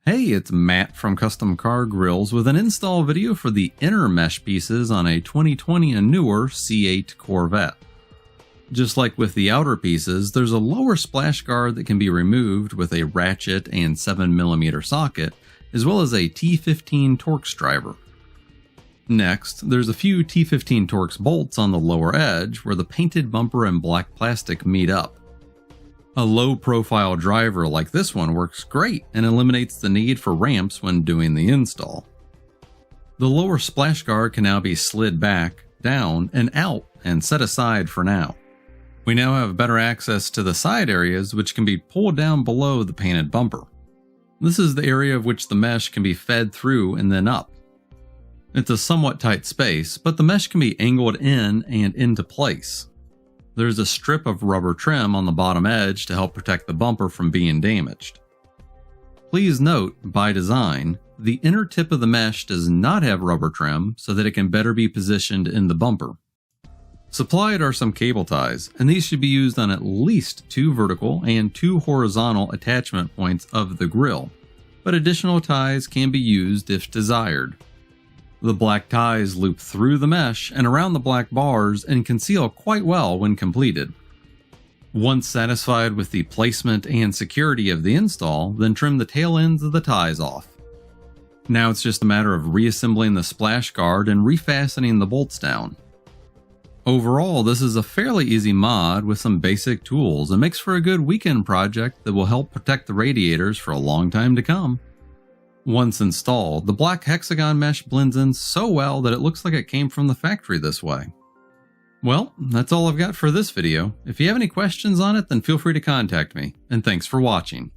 Hey, it's Matt from Custom Car Grills with an install video for the inner mesh pieces on a 2020 and newer C8 Corvette. Just like with the outer pieces, there's a lower splash guard that can be removed with a ratchet and 7mm socket, as well as a T15 Torx driver. Next, there's a few T15 Torx bolts on the lower edge where the painted bumper and black plastic meet up. A low-profile driver like this one works great and eliminates the need for ramps when doing the install. The lower splash guard can now be slid back, down, and out and set aside for now. We now have better access to the side areas, which can be pulled down below the painted bumper. This is the area of which the mesh can be fed through and then up. It's a somewhat tight space, but the mesh can be angled in and into place. There's a strip of rubber trim on the bottom edge to help protect the bumper from being damaged. Please note, by design, the inner tip of the mesh does not have rubber trim so that it can better be positioned in the bumper. Supplied are some cable ties, and these should be used on at least 2 vertical and 2 horizontal attachment points of the grille, but additional ties can be used if desired. The black ties loop through the mesh and around the black bars and conceal quite well when completed. Once satisfied with the placement and security of the install, then trim the tail ends of the ties off. Now it's just a matter of reassembling the splash guard and refastening the bolts down. Overall, this is a fairly easy mod with some basic tools and makes for a good weekend project that will help protect the radiators for a long time to come. Once installed, the black hexagon mesh blends in so well that it looks like it came from the factory this way. Well, that's all I've got for this video. If you have any questions on it, then feel free to contact me, and thanks for watching.